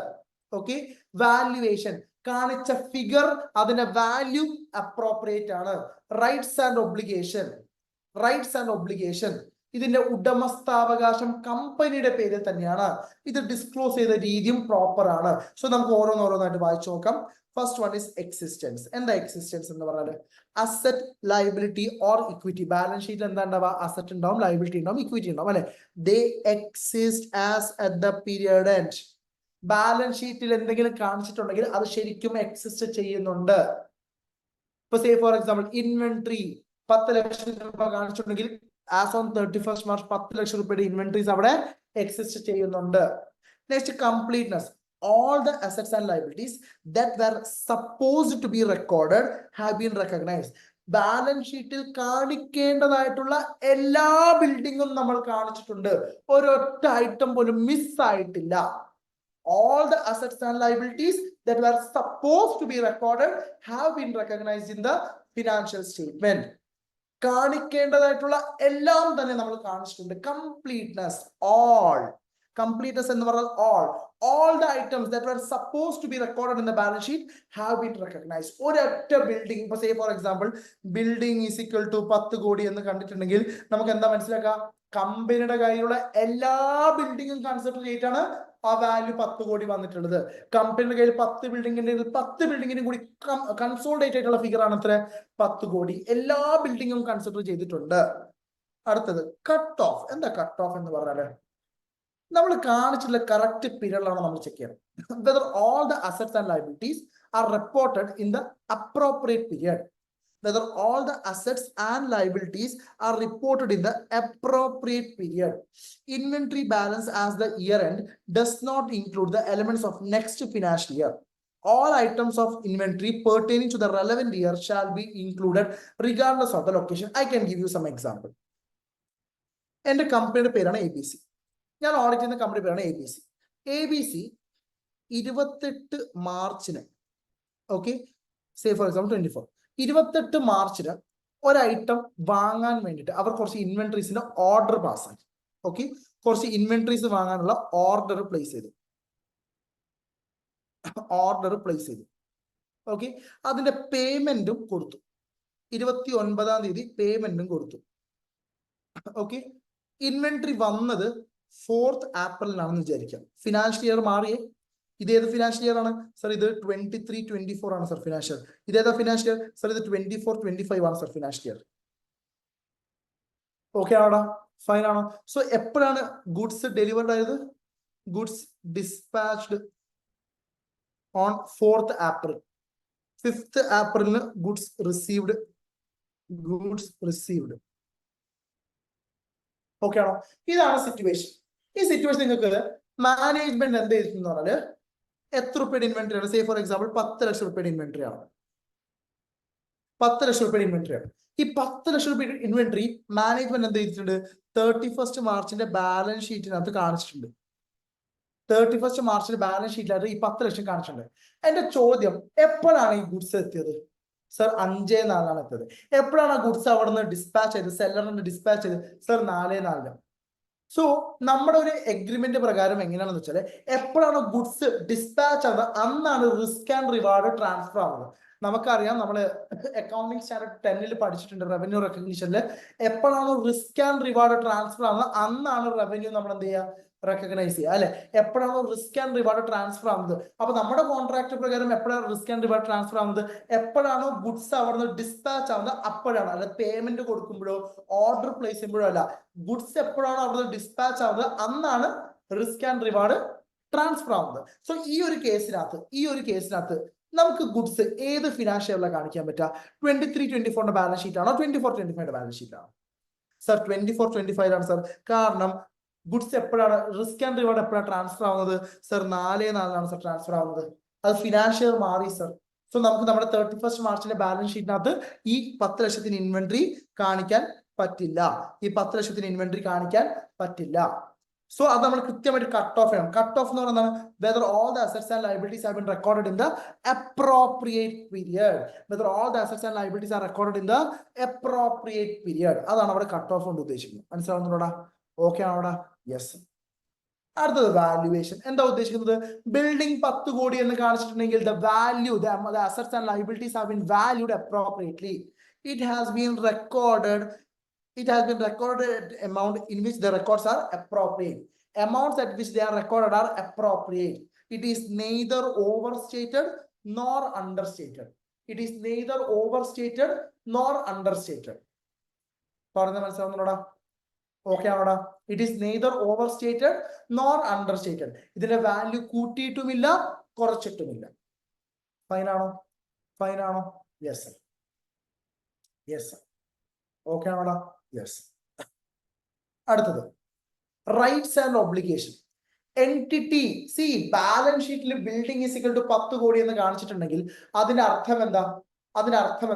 ഓക്കെ, വാല്യുവേഷൻ, കാണിച്ച ഫിഗർ അതിന്റെ വാല്യൂ അപ്രോപ്രിയേറ്റ് ആണ്. Rights and obligation, rights and obligation ഇതിന്റെ ഉടമസ്ഥാവകാശം കമ്പനിയുടെ പേരിൽ തന്നെയാണ്. ഇത് ഡിസ്ക്ലോസ് ചെയ്ത രീതിയും പ്രോപ്പർ ആണ്. സോ നമുക്ക് ഓരോന്നോരോന്നായിട്ട് വായിച്ചു നോക്കാം. First one is existence. എന്താ എക്സിസ്റ്റൻസ് എന്ന് പറഞ്ഞാൽ? Asset, liability or equity. Balance sheet എന്താ ഉണ്ടാവുക? അസറ്റ് ഉണ്ടാവും, ലയബിലിറ്റി ഉണ്ടാവും, ഇക്വിറ്റി ഉണ്ടാവും അല്ലെ? ദേ exist as at the period end. Balance ഷീറ്റിൽ എന്തെങ്കിലും കാണിച്ചിട്ടുണ്ടെങ്കിൽ അത് ശരിക്കും എക്സിസ്റ്റ് ചെയ്യുന്നുണ്ട്. ഇപ്പൊ സേ ഫോർ എക്സാമ്പിൾ ഇൻവെന്ററി 10 ലക്ഷം രൂപ കാണിച്ചിട്ടുണ്ടെങ്കിൽ ആസ് ഓൺ 31st March 10 ലക്ഷം രൂപയുടെ ഇൻവെന്ററീസ് അവിടെ എക്സിസ്റ്റ് ചെയ്യുന്നുണ്ട്. Next completeness. All the assets and liabilities that were supposed to be recorded have been recognized. Balance ഷീറ്റിൽ കാണിക്കേണ്ടതായിട്ടുള്ള എല്ലാ ബിൽഡിങ്ങും നമ്മൾ കാണിച്ചിട്ടുണ്ട്. ഒരൊറ്റ ഐറ്റം പോലും മിസ് ആയിട്ടില്ല. All the assets and liabilities that were supposed to be recorded have been recognized in the financial statement. കാണിക്കേണ്ടതായിട്ടുള്ള എല്ലാം തന്നെ നമ്മൾ കാണിച്ചിട്ടുണ്ട്. Completeness, all. കംപ്ലീറ്റ്നെസ് എന്ന് പറഞ്ഞാൽ all the items that were supposed to be recorded in the balance sheet have been recognized. ഒരൊറ്റ building ഇപ്പൊ say for example building is equal to 10 കോടി എന്ന് കണ്ടിട്ടുണ്ടെങ്കിൽ നമുക്ക് എന്താ മനസ്സിലാക്കാം? കമ്പനിയുടെ കയ്യിലുള്ള എല്ലാ ബിൽഡിംഗും കൺസിഡർ ചെയ്തിട്ടാണ് ആ വാല്യൂ 10 കോടി വന്നിട്ടുള്ളത്. കമ്പനിയുടെ കയ്യിൽ 10 ബിൽഡിങ്ങിന്റെ 10 ബിൽഡിങ്ങിനും കൂടി കൺസോൾഡേറ്റ് ആയിട്ടുള്ള ഫിഗർ ആണ് എത്ര? 10 കോടി. എല്ലാ ബിൽഡിങ്ങും കൺസിഡർ ചെയ്തിട്ടുണ്ട്. അടുത്തത് കട്ട് ഓഫ്. എന്താ കട്ട് ഓഫ് എന്ന് പറഞ്ഞാല്? നമ്മൾ കാണിച്ചിട്ടുള്ള കറക്റ്റ് പീരിയഡിലാണ് നമ്മൾ ചെക്ക് ചെയ്യണം. Whether all the assets and liabilities are reported in the appropriate period. Whether all the assets and liabilities are reported in the appropriate period. Inventory balance as the year end does not include the elements of next financial year. All items of inventory pertaining to the relevant year shall be included regardless of the location. I can give you some example. എന്റെ കമ്പനിയുടെ പേരാണ് ABC. ഞാൻ audit ചെയ്യുന്ന company പേരാണ് ABC. ABC 28 മാർച്ചിന്, okay, say for example 24, 28 മാർച്ചിന് ഒരു item വാങ്ങാൻ വേണ്ടിയിട്ട് അവർ കുറച്ച് ഇൻവെന്ററീസിന്റെ ഓർഡർ പാസ്സാക്കി. ഓക്കെ, കുറച്ച് ഇൻവെന്ററീസ് വാങ്ങാനുള്ള ഓർഡർ പ്ലേസ് ചെയ്തു. ഓക്കെ, അതിന്റെ പേയ്മെന്റും കൊടുത്തു. 29-ാം തീയതി പേയ്മെന്റും കൊടുത്തു. ഓക്കെ, ഇൻവെന്ററി വന്നത് 4th ഏപ്രിലിനാണെന്ന് വിചാരിക്കാം. ഫിനാൻഷ്യൽ ഇയർ മാറിയേ. ഇതേത് ഫിനാൻഷ്യൽ ഇയർ ആണ് സർ? ഇത് 23-24 ആണ് സർ ഫിനാൻഷ്യൽ. ഇതേതാ ഫിനാൻഷ്യൽ ഇയർ സർ? ഇത് 24-25 ആണ് സർ ഫിനാൻഷ്യൽ ഇയർ. ഓക്കെ ആണോടാ? ഫൈൻ ആണോ? സോ എപ്പോഴാണ് ഗുഡ്സ് ഡെലിവർഡ് ആയത്? Goods dispatched on 4th April. 5th ഏപ്രിലിന് ഗുഡ്സ് റിസീവ്ഡ്. ഓക്കെ ആണോ? ഇതാണ് സിറ്റുവേഷൻ. ഈ സിറ്റുവേഷൻ നിങ്ങൾക്ക് മാനേജ്മെന്റ് എന്ത് ചെയ്തിട്ടുണ്ടെന്ന് പറഞ്ഞാല് എത്ര രൂപയുടെ ഇൻവെന്ററി ആണ്? സേ ഫോർ എക്സാമ്പിൾ 10 ലക്ഷം രൂപയുടെ ഇൻവെന്ററി ആണ്. 10 ലക്ഷം രൂപയുടെ ഇൻവെന്ററി ആണ്. ഈ 10 ലക്ഷം രൂപ ഇൻവെന്ററി മാനേജ്മെന്റ് എന്ത് ചെയ്തിട്ടുണ്ട്? 31 മാർച്ചിന്റെ ബാലൻസ് ഷീറ്റിനകത്ത് കാണിച്ചിട്ടുണ്ട്. 31 മാർച്ചിന്റെ ബാലൻസ് ഷീറ്റിനകത്ത് ഈ 10 ലക്ഷം കാണിച്ചിട്ടുണ്ട്. എന്റെ ചോദ്യം, എപ്പോഴാണ് ഈ ഗുഡ്സ് എത്തിയത്? സർ 5/4 എത്തിയത്. എപ്പോഴാണ് ആ ഗുഡ്സ് അവിടെ നിന്ന് ഡിസ്പാച്ച് ചെയ്ത്, സെല്ലറിന് ഡിസ്പാച്ച് ചെയ്ത്? സർ 4/4. സോ നമ്മുടെ ഒരു എഗ്രിമെന്റ് പ്രകാരം എങ്ങനെയാണെന്ന് വെച്ചാൽ, എപ്പോഴാണ് ഗുഡ്സ് ഡിസ്പാച്ച് ആവുന്നത് അന്നാണ് റിസ്ക് ആൻഡ് റിവാർഡ് ട്രാൻസ്ഫർ ആവുന്നത്. നമുക്കറിയാം, നമ്മൾ അക്കൗണ്ടിങ് സ്റ്റാൻഡേർഡ് 10 പഠിച്ചിട്ടുണ്ട്, റവന്യൂ റെക്കഗ്നീഷനിൽ എപ്പോഴാണ് റിസ്ക് ആൻഡ് റിവാർഡ് ട്രാൻസ്ഫർ ആവുന്നത് അന്നാണ് റവന്യൂ നമ്മൾ എന്ത് ചെയ്യുക, റെക്കഗ്നൈസ് ചെയ്യുക, അല്ലെ? എപ്പോഴാണോ റിസ്ക് ആൻഡ് റിവാർഡ് ട്രാൻസ്ഫർ ആവുന്നത്, അപ്പൊ നമ്മുടെ കോൺട്രാക്ട് പ്രകാരം എപ്പോഴാണ് റിസ്ക് ആൻഡ് റിവാർഡ് ട്രാൻസ്ഫർ ആവുന്നത്? എപ്പോഴാണോ ഗുഡ്സ് അവിടുന്ന് ഡിസ്പാച്ച് ആവുന്നത് അപ്പോഴാണ്. അല്ല പേയ്മെന്റ് കൊടുക്കുമ്പോഴോ ഓർഡർ പ്ലേസ് ചെയ്യുമ്പോഴോ അല്ല. ഗുഡ്സ് എപ്പോഴാണോ അവിടുന്ന് ഡിസ്പാച്ച് ആവുന്നത് അന്നാണ് റിസ്ക് ആൻഡ് റിവാർഡ് ട്രാൻസ്ഫർ ആവുന്നത്. സോ ഈ ഒരു കേസിനകത്ത് നമുക്ക് ഗുഡ്സ് ഏത് ഫിനാൻഷ്യലിലാണ് കാണിക്കാൻ പറ്റുക? 23-24 ബാലൻസ് ഷീറ്റ് ആണോ 24-25 ബാലൻസ് ഷീറ്റ് ആണോ? സർ 24-25 ആണ് സർ. കാരണം ഗുഡ്സ് എപ്പോഴാണ് റിസ്ക് ആൻഡ് റിവാർഡ് എപ്പോഴാണ് ട്രാൻസ്ഫർ ആവുന്നത്? സർ 4/4 സർ ട്രാൻസ്ഫർ ആവുന്നത്. അത് ഫിനാൻഷ്യൽ മാറി സർ. സോ നമുക്ക് നമ്മുടെ 31 മാർച്ചിന്റെ ബാലൻസ് ഷീറ്റിനകത്ത് ഈ 10 ലക്ഷത്തിന് ഇൻവെന്ററി കാണിക്കാൻ പറ്റില്ല. സോ അത് നമ്മൾ കൃത്യമായിട്ട് കട്ട് ഓഫ് ചെയ്യണം. കട്ട് ഓഫ് എന്ന് പറയുന്നത് whether all the assets and liabilities have been recorded in the appropriate period. അതാണ് അവിടെ കട്ട് ഓഫ് കൊണ്ട് ഉദ്ദേശിക്കുന്നത്. മനസ്സിലാവുന്നുണ്ടോടാ? ഓക്കെ ആണോടാ? യെസ്. അടുത്തത് വാല്യുവേഷൻ. എന്താ ഉദ്ദേശിക്കുന്നത്? ബിൽഡിംഗ് 10 കോടി എന്ന് കാണിച്ചിട്ടുണ്ടെങ്കിൽ the assets and liabilities have been valued appropriately. It has been recorded amount in which the records are appropriate. Amounts at which they are recorded are appropriate. It is neither overstated nor understated. പറഞ്ഞ മനസ്സിലാവുന്നുണ്ടോടാ? Okay ആണോടാ? It is neither overstated nor understated. ഇതിന്റെ value കൂട്ടിയിട്ടുമില്ല കുറച്ചിട്ടുമില്ല. ഫൈനാണോ? Yes sir. Okay ആണോടാ? Yes. അടുത്തത് rights and obligation. Entity C balance ഷീറ്റിൽ ബിൽഡിംഗ് ഈസ് ഈക്വൽ ടു 10 കോടി എന്ന് കാണിച്ചിട്ടുണ്ടെങ്കിൽ അതിന്റെ അർത്ഥം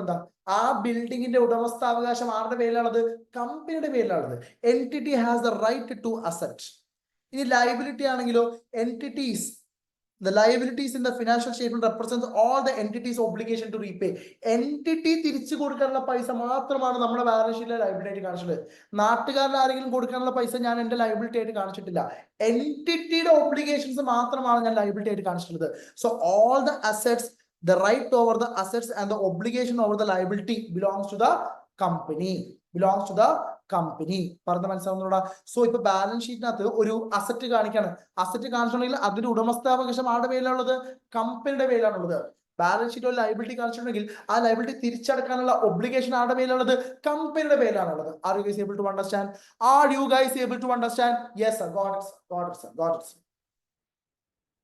എന്താ? ആ ബിൽഡിങ്ങിന്റെ ഉടമസ്ഥാവകാശം ആരുടെ പേരിലാണത്? കമ്പനിയുടെ പേരിലാണത്. Entity has the right to asset. ഇനി ലയബിലിറ്റി ആണെങ്കിലോ, the liabilities in the financial statement represents all the entities obligation to repay. Entity തിരിച്ചു കൊടുക്കാനുള്ള പൈസ മാത്രമാണ് നമ്മുടെ ബാലൻസ് ഷീറ്റിലെ ലയബിലിറ്റി ആയിട്ട് കാണിച്ചിട്ടുള്ളത്. നാട്ടുകാരുടെ ആരെങ്കിലും കൊടുക്കാനുള്ള പൈസ ഞാൻ എന്റെ ലയബിലിറ്റി ആയിട്ട് കാണിച്ചിട്ടില്ല. എന്റിറ്റിയുടെ ഒബ്ലിഗേഷൻസ് മാത്രമാണ് ഞാൻ ലയബിലിറ്റി ആയിട്ട് കാണിച്ചിട്ടുള്ളത്. So all the assets, the right over the assets and the obligation over the liability belongs to the company. പറഞ്ഞ മനസ്സിലാവുന്നോടാ? സോ ഇപ്പൊ ബാലൻസ് ഷീറ്റിനകത്ത് ഒരു അസറ്റ് കാണിച്ചിട്ടുണ്ടെങ്കിൽ അതിന്റെ ഉടമസ്ഥാവകാശം ആരുടെ പേരിലാണുള്ളത്? കമ്പനിയുടെ പേരിലാണുള്ളത്. ബാലൻസ് ഷീറ്റ് ഒരു ലയബിലിറ്റി കാണിച്ചിട്ടുണ്ടെങ്കിൽ ആ ലയബിലിറ്റി തിരിച്ചടക്കാനുള്ള ഒബ്ലിഗേഷൻ ആരുടെ പേരിലാണുള്ളത്? കമ്പനിയുടെ പേരിലാണുള്ളത്. Are you guys able to understand? Yes sir, got it.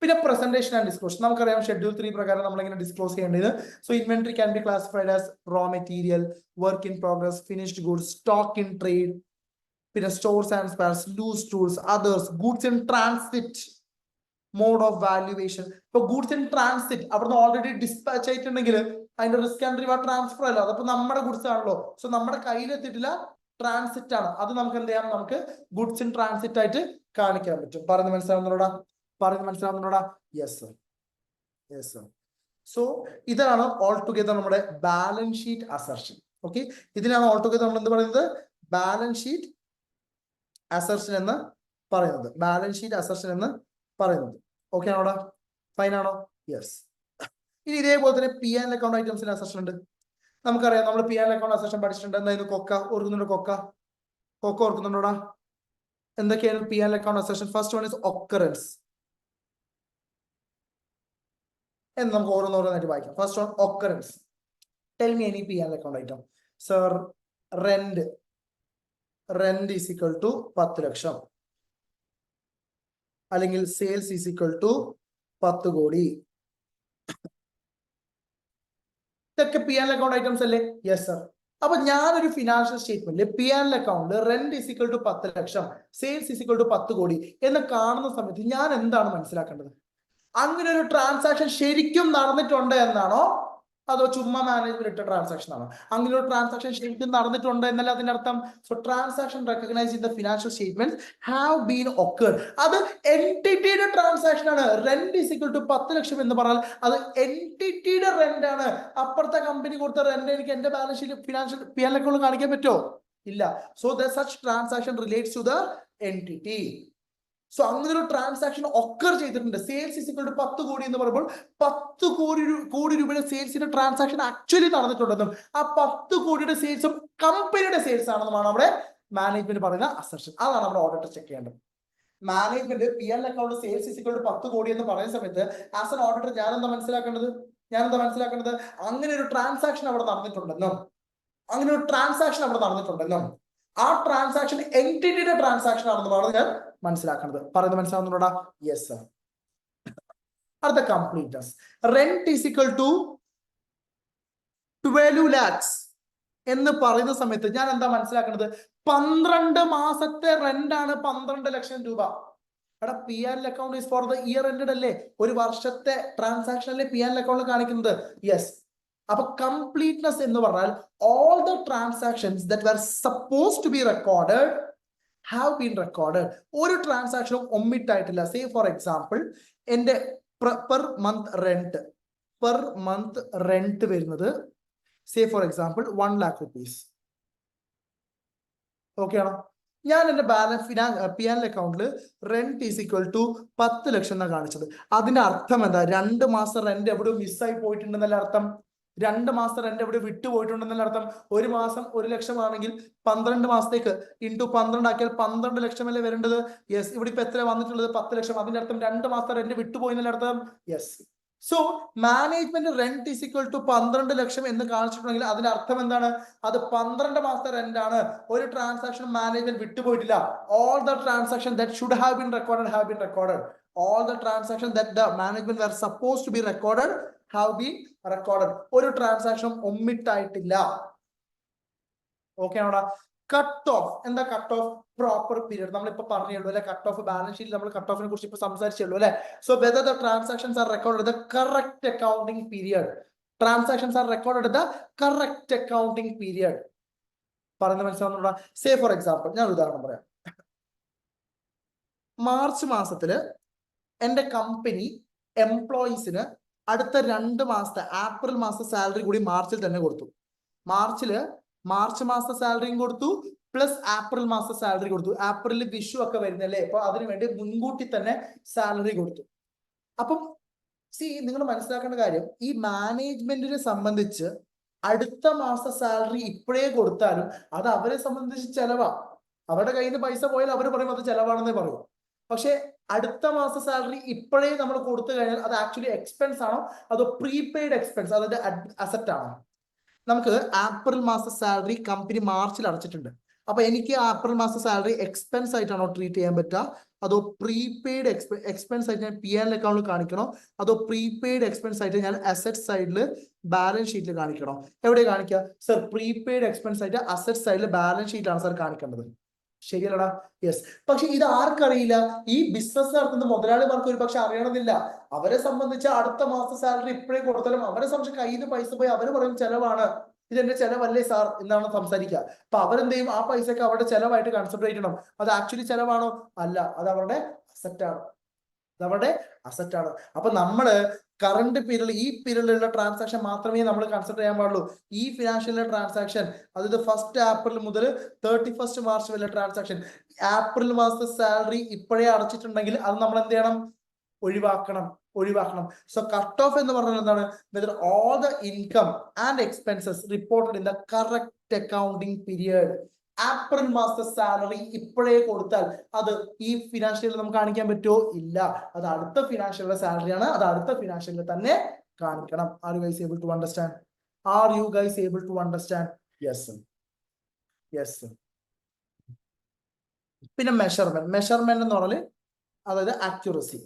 പിന്നെ പ്രസന്റേഷൻ ആൻഡ് ഡിസ്ക്ലോഷർ. നമുക്കറിയാം ഷെഡ്യൂൾ 3 പ്രകാരം നമ്മൾ എങ്ങനെ ഡിസ്ക്ലോസ് ചെയ്യേണ്ടത്. So inventory can be classified as raw material, work in progress, finished goods, stock in trade, പിന്നെ stores and spares, loose tools, others, goods in transit, mode of valuation. ഇപ്പൊ goods in transit അവിടുന്ന് already dispatch ആയിട്ടുണ്ടെങ്കിൽ അതിന്റെ risk and reward transfer അല്ല, അതപ്പോ നമ്മുടെ goods ആണല്ലോ. So നമ്മുടെ കയ്യിലെത്തിയിട്ടില്ല, ട്രാൻസിറ്റ് ആണ്. അത് നമുക്ക് എന്ത് ചെയ്യാം? നമുക്ക് ഗുഡ്സ് ഇൻ ട്രാൻസിറ്റ് ആയിട്ട് കാണിക്കാൻ പറ്റും. പറഞ്ഞ് മനസ്സിലാവുന്നോടാ? Yes sir. സോ ഇതാണ് ഓൾ ടുഗെദർ നമ്മുടെ ബാലൻസ് ഷീറ്റ് അസർഷൻ. ഓക്കെ, ഇതിനാണ് ഓൾ ടുഗെദർ നമ്മൾ എന്ത് പറയുന്നത്? ബാലൻസ് ഷീറ്റ് അസർഷൻ എന്ന് പറയുന്നത്. ഓക്കെ ആണോടാ? ഫൈൻ ആണോ? യെസ്. ഇനി ഇതേപോലെ തന്നെ പി ആൻഡ് അക്കൗണ്ട് ഐറ്റംസിന് അസർഷൻ ഉണ്ട്. നമുക്കറിയാം, നമ്മൾ പി ആൻഡ് അക്കൗണ്ട് അസർഷൻ പഠിച്ചിട്ടുണ്ട്. എന്തായിരുന്നു? കൊക്ക ഓർക്കുന്നുണ്ടോടാ? എന്തൊക്കെയാണ് P and account assertion? First one is occurrence എന്ന് നമുക്ക് ഓരോന്നോരോന്നായിട്ട് വായിക്കാം. First one occurrence. Tell me any P and account item. Sir, rent is equal to 10 ലക്ഷം, അല്ലെങ്കിൽ സെയിൽസ് ഈസ് ഈക്വൽ ടു 10 കോടി. ഇതൊക്കെ പി ആൻഡ് അക്കൗണ്ട് ഐറ്റംസ് അല്ലേ? Yes sir. അപ്പൊ ഞാനൊരു ഫിനാൻഷ്യൽ സ്റ്റേറ്റ്മെന്റിൽ P and account rent is equal to 10 ലക്ഷം, sales is equal to 10 കോടി എന്ന് കാണുന്ന സമയത്ത് ഞാൻ എന്താണ് മനസ്സിലാക്കേണ്ടത്? അങ്ങനെ ഒരു ട്രാൻസാക്ഷൻ ശരിക്കും നടന്നിട്ടുണ്ട് എന്നാണോ, അതോ ചുമ്മാ മാനേജ്മെന്റ് ഇട്ട ട്രാൻസാക്ഷൻ ആണോ? അങ്ങനെ ഒരു ട്രാൻസാക്ഷൻ ശരിക്കും നടന്നിട്ടുണ്ട് എന്നല്ല അതിന്റെ അർത്ഥം. So transaction recognise in the financial statement have been occurred. അത് എൻറ്റിറ്റിയുടെ ട്രാൻസാക്ഷൻ ആണ്. Rent is equal to 10 laksham എന്ന് പറഞ്ഞാൽ അത് എൻറ്റിറ്റിയുടെ റെന്റ് ആണ്. അപ്പുറത്തെ കമ്പനി കൊടുത്ത റെന്റ് എനിക്ക് എന്റെ balance sheet financial P&L account കാണിക്കാൻ പറ്റുമോ? ഇല്ല. So such transaction relates to the entity. So അങ്ങനെ ഒരു ട്രാൻസാക്ഷൻ ഒക്കർ ചെയ്തിട്ടുണ്ട്. സെയിൽസ് ഇസ് ഈക്വൽ ടു 10 കോടി എന്ന് പറയുമ്പോൾ 10 കോടി രൂപയുടെ സെയിൽസിന്റെ ട്രാൻസാക്ഷൻ ആക്ച്വലി നടന്നിട്ടുണ്ടെന്നും ആ 10 കോടിയുടെ സെയിൽസും കമ്പനിയുടെ സെയിൽസ് ആണെന്നുമാണ് നമ്മുടെ മാനേജ്മെന്റ് പറയുന്ന അസർഷൻ. അതാണ് നമ്മുടെ ഓഡിറ്റർ ചെക്ക് ചെയ്യേണ്ടത്. Management P&L account sales is equal to 10 കോടി എന്ന് പറയുന്ന സമയത്ത് ആസ് എൻ ഓഡിറ്റർ ഞാൻ എന്താ മനസ്സിലാക്കേണ്ടത്? അങ്ങനെ ഒരു ട്രാൻസാക്ഷൻ അവിടെ നടന്നിട്ടുണ്ടെന്നും ആ ട്രാൻസാക്ഷൻ എൻറ്റിറ്റിയുടെ ട്രാൻസാക്ഷൻ ആണെന്നുമാണ് ഞാൻ മനസ്സിലാക്കുന്നത്. പറയുന്നത് മനസ്സിലാവുന്നുണ്ടോ? Yes sir. അടുത്ത completeness. Rent is equal to 12 lakhs എന്ന് പറയുന്ന സമയത്ത് ഞാൻ എന്താ മനസ്സിലാക്കുന്നത്? 12 മാസത്തെ റെന്റ് ആണ് 12 ലക്ഷം രൂപ. എടാ P&L account is for the year ended അല്ലേ? ഒരു വർഷത്തെ ട്രാൻസാക്ഷൻ അല്ലേ P&L അക്കൗണ്ട് കാണിക്കുന്നത്? യെസ്. അപ്പൊ കംപ്ലീറ്റ്നസ് എന്ന് പറഞ്ഞാൽ all the transactions that were supposed to be recorded have been recorded. ഒരു ട്രാൻസാക്ഷനും ഒമിറ്റ് ആയിട്ടില്ല. സേ ഫോർ എക്സാമ്പിൾ എന്റെ പെർ മന്ത് റെന്റ് വരുന്നത് say for example 1 lakh rupees. Okay ആണോ? ഞാൻ എന്റെ ബാലൻസ് P&L അക്കൗണ്ടിൽ റെന്റ് ഈസ് ഈക്വൽ ടു 10 ലക്ഷം എന്നാണ് കാണിച്ചത്. അതിന്റെ അർത്ഥം എന്താ? 2 മാസം റെന്റ് എവിടെ മിസ്സായി പോയിട്ടുണ്ടെന്നല്ല അർത്ഥം. 2 മാസം റെന്റ് എവിടെ വിട്ടുപോയിട്ടുണ്ടെന്നല്ല അർത്ഥം. ഒരു മാസം 1 ലക്ഷം ആണെങ്കിൽ 12 മാസത്തേക്ക് ഇൻറ്റു 12 ആക്കിയാൽ 12 ലക്ഷം അല്ലേ വരേണ്ടത്? യെസ്. ഇവിടെ ഇപ്പൊ എത്ര വന്നിട്ടുള്ളത്? 10 ലക്ഷം. അതിന്റെ അർത്ഥം 2 മാസം റെന്റ് വിട്ടുപോയി എന്നല്ല അർത്ഥം. Yes. So management rent is equal to 12 laksham എന്ന് കാണിച്ചിട്ടുണ്ടെങ്കിൽ അതിന്റെ അർത്ഥം എന്താണ്? അത് 12 മാസത്തെ റെന്റ് ആണ്. ഒരു ട്രാൻസാക്ഷൻ മാനേജ്മെന്റ് വിട്ടുപോയിട്ടില്ല. All the transaction that should have been recorded have been recorded. All the transactions that the management were supposed to be recorded have been recorded. ഒരു ട്രാൻസാക്ഷൻ ഒമിറ്റ് ആയിട്ടില്ല. ഓക്കെ ആണോടാ? Cut off. എന്താ cut off? Proper period. നമ്മളിപ്പോ പറഞ്ഞുള്ളൂ അല്ലെ? Cut off balance ഷീറ്റിൽ നമ്മൾ cut ഓഫിനെ കുറിച്ച് ഇപ്പൊ സംസാരിച്ചുള്ളൂ അല്ലെ? So whether the transactions are recorded the correct accounting period. Transactions are recorded the correct accounting period. പറയുന്നത് മനസ്സിലാവുന്നുണ്ടോ? സേ ഫോർ എക്സാമ്പിൾ ഞാൻ ഒരു ഉദാഹരണം പറയാം. മാർച്ച് മാസത്തില് എന്റെ കമ്പനി എംപ്ലോയീസിന് അടുത്ത 2 മാസത്തെ ഏപ്രിൽ മാസത്തെ സാലറി കൂടി മാർച്ചിൽ തന്നെ കൊടുത്തു. മാർച്ച് മാസത്തെ സാലറിയും കൊടുത്തു പ്ലസ് ഏപ്രിൽ മാസത്തെ സാലറി കൊടുത്തു. ഏപ്രിലിൽ വിഷു ഒക്കെ വരുന്നല്ലേ? അപ്പൊ അതിനുവേണ്ടി മുൻകൂട്ടി തന്നെ സാലറി കൊടുത്തു. അപ്പം നിങ്ങൾ മനസ്സിലാക്കേണ്ട കാര്യം, ഈ മാനേജ്മെന്റിനെ സംബന്ധിച്ച് അടുത്ത മാസത്തെ സാലറി ഇപ്പോഴേ കൊടുത്താലും അത് അവരെ സംബന്ധിച്ച് ചെലവാ. അവരുടെ കയ്യിൽ നിന്ന് പൈസ പോയാൽ അവർ പറയും അത് ചെലവാണെന്നേ പറയൂ. പക്ഷെ അടുത്ത മാസ സാലറി ഇപ്പോഴേ നമ്മൾ കൊടുത്തു കഴിഞ്ഞാൽ അത് ആക്ച്വലി എക്സ്പെൻസ് ആണോ അതോ പ്രീപെയ്ഡ് എക്സ്പെൻസ്, അതിന്റെ അസറ്റ് ആണോ? നമുക്ക് ഏപ്രിൽ മാസ സാലറി കമ്പനി മാർച്ചിൽ അടച്ചിട്ടുണ്ട്. അപ്പൊ എനിക്ക് ഏപ്രിൽ മാസ സാലറി എക്സ്പെൻസ് ആയിട്ടാണോ ട്രീറ്റ് ചെയ്യാൻ പറ്റുക? അതോ പ്രീപെയ്ഡ് എക്സ്പെൻസ് ആയിട്ട് ഞാൻ P&L അക്കൗണ്ടിൽ കാണിക്കണോ? അതോ പ്രീപെയ്ഡ് എക്സ്പെൻസ് ആയിട്ട് ഞാൻ അസറ്റ് സൈഡിൽ ബാലൻസ് ഷീറ്റിൽ കാണിക്കണോ? എവിടെ കാണിക്കുക സർ? പ്രീപെയ്ഡ് എക്സ്പെൻസ് ആയിട്ട് അസറ്റ് സൈഡിൽ ബാലൻസ് ഷീറ്റിലാണ് സർ കാണിക്കേണ്ടത്. ശരിയല്ലടാ? യെസ്. പക്ഷെ ഇത് ആർക്കറിയില്ല? ഈ ബിസിനസ് നടത്തുന്ന മുതലാളിമാർക്ക് ഒരു പക്ഷെ അറിയണമെന്നില്ല. അവരെ സംബന്ധിച്ച് അടുത്ത മാസത്തെ സാലറി ഇപ്പോഴേ കൊടുത്താലും അവരെ സംബന്ധിച്ച് കയ്യിൽ നിന്ന് പൈസ പോയി അവർ പറയും ചെലവാണ്, ഇതെന്റെ ചെലവല്ലേ സാർ എന്നാണ് സംസാരിക്കുക. അപ്പൊ അവരെന്ത് ചെയ്യും? ആ പൈസക്ക് അവരുടെ ചെലവായിട്ട് കൺസിഡർ ചെയ്യണം. അത് ആക്ച്വലി ചെലവാണോ? അല്ല, അത് അവരുടെ അസറ്റാണ്. അപ്പൊ നമ്മള് കറണ്ട് പീരീഡ്, ഈ പീരീഡിലുള്ള ട്രാൻസാക്ഷൻ മാത്രമേ നമ്മൾ കൺസിഡർ ചെയ്യാൻ പാടുള്ളൂ. ഈ ഫിനാൻഷ്യൽ ട്രാൻസാക്ഷൻ, അതായത് 1 ഏപ്രിൽ മുതൽ 31 മാർച്ച് വരെ ട്രാൻസാക്ഷൻ, ഏപ്രിൽ മാസത്തെ സാലറി ഇപ്പോഴേ അടച്ചിട്ടുണ്ടെങ്കിൽ അത് നമ്മൾ എന്ത് ചെയ്യണം? ഒഴിവാക്കണം. സോ കട്ട് ഓഫ് എന്ന് പറഞ്ഞാൽ എന്താണ്? Whether all the income and expenses reported in the correct accounting period. April മാസത്തെ സാലറി ഇപ്പോഴേ കൊടുത്താൽ അത് ഈ ഫിനാൻഷ്യലിൽ നമുക്ക് കാണിക്കാൻ പറ്റുമോ? ഇല്ല. അത് അടുത്ത ഫിനാൻഷ്യലിലെ സാലറിയാണ്. അത് അടുത്ത ഫിനാൻഷ്യലിൽ തന്നെ കാണിക്കണം. Are you guys able to understand? Yes. പിന്നെ മെഷർമെന്റ് എന്ന് പറഞ്ഞാൽ അതായത് ആക്യുറസി.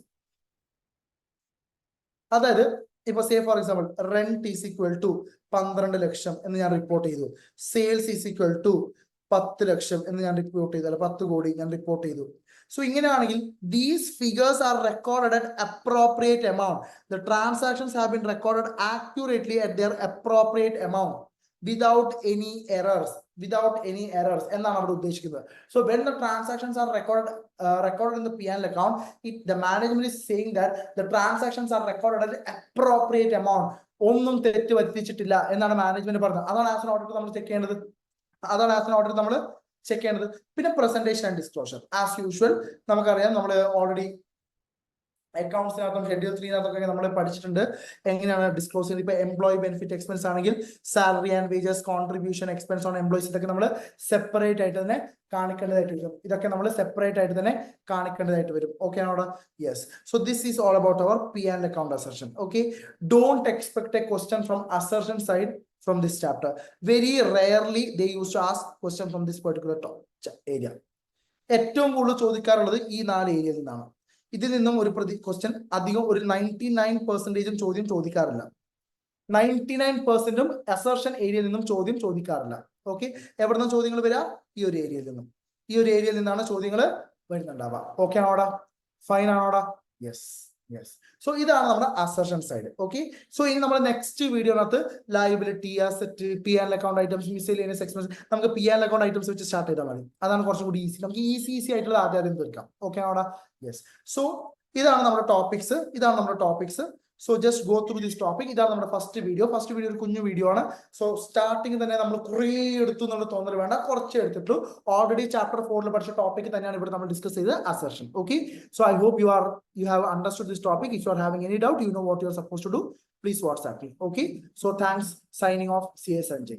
അതായത് ഇപ്പൊ say for example rent is equal to 12 laksham എന്ന് ഞാൻ റിപ്പോർട്ട് ചെയ്തു. Sales is equal to 10 laksham എന്ന് ഞാൻ റിപ്പോർട്ട് ചെയ്തു. അല്ല 10 കോടി ഞാൻ റിപ്പോർട്ട് ചെയ്തു. So these figures are recorded at appropriate amount. The transactions have been recorded accurately at their appropriate amount without any errors. So when the transactions are recorded in the P&L account, the management is saying that the transactions are recorded at the appropriate amount. ഒന്നും തെറ്റ് വരുത്തിച്ചിട്ടില്ല എന്നാണ് management പറഞ്ഞത്. അതാണ് as an auditor നമ്മൾ check ചെയ്യേണ്ടത്. പിന്നെ presentation and disclosure as usual നമുക്കറിയാം, നമ്മൾ ഓൾറെഡി അക്കൗണ്ട്സിനകത്തും ഷെഡ്യൂൾ 3 നമ്മൾ പഠിച്ചിട്ടുണ്ട് എങ്ങനെയാണ് ഡിസ്ക്ലോസ് ചെയ്യുന്നത്. ഇപ്പൊ എംപ്ലോയി ബെനിഫിറ്റ് എക്സ്പെൻസ് ആണെങ്കിൽ salary and wages, contribution expense on employees, ഇതൊക്കെ നമ്മൾ സെപ്പറേറ്റ് ആയിട്ട് തന്നെ കാണിക്കേണ്ടതായിട്ട് വരും. ഓക്കെ ആണോ? Yes. So this is all about our P&L account assertion. Okay, don't expect a question from assertion side from this chapter. Very rarely they used to ask question from this particular area. ഏറ്റവും കൂടുതൽ ചോദിക്കാറുള്ളത് ഈ 4 ഏരിയയിൽ നിന്നാണ്. ഇതിൽ നിന്നും ഒരു question അധികം ഒരു 99% ചോദ്യം ചോദിക്കാറില്ല. 99% അസർഷൻ ഏരിയയിൽ നിന്നും ചോദ്യം ചോദിക്കാറില്ല. ഓക്കെ, എവിടെ നിന്നും ചോദ്യങ്ങൾ വരിക? ഈ ഒരു ഏരിയയിൽ നിന്നാണ് ചോദ്യങ്ങൾ വരുന്നുണ്ടാവുക. ഓക്കെ ആണോടാ? ഫൈൻ ആണോടാ? യെസ്. സോ ഇതാണ് നമ്മുടെ അസർഷൻ സൈഡ്. ഓക്കെ, സോ ഇനി നമ്മൾ നെക്സ്റ്റ് വീഡിയോനകത്ത് liability, asset, P&L account items, miscellaneous expenses, നമുക്ക് P&L account items വെച്ച് സ്റ്റാർട്ട് ചെയ്താൽ മതി. അതാണ് കുറച്ചും കൂടി ഈസി. നമുക്ക് ഈസി ആയിട്ടുള്ള ആദ്യം തീർക്കാം. ഓക്കെ ആണോടാ? യെസ്. സോ ഇതാണ് നമ്മുടെ topics. So just go through this topic. ഇതാണ് നമ്മുടെ ഫസ്റ്റ് വീഡിയോ ഒരു കുഞ്ഞു വീഡിയോ ആണ്. സോ സ്റ്റാർട്ടിങ് തന്നെ നമ്മൾ കുറേ എടുത്തു എന്നുള്ള തോന്നൽ വേണ്ട, കുറച്ച് എടുത്തിട്ടു. ഓൾറെഡി ചാപ്റ്റർ 4 പഠിച്ച ടോപ്പിക് തന്നെയാണ് ഇവിടെ നമ്മൾ ഡിസ്കസ് ചെയ്തത്, assertion. Okay, so I hope you have understood this topic. If you are having any doubt, you know what you are supposed to do. Please WhatsApp me. Okay, so thanks. Signing off. CS Sanjay.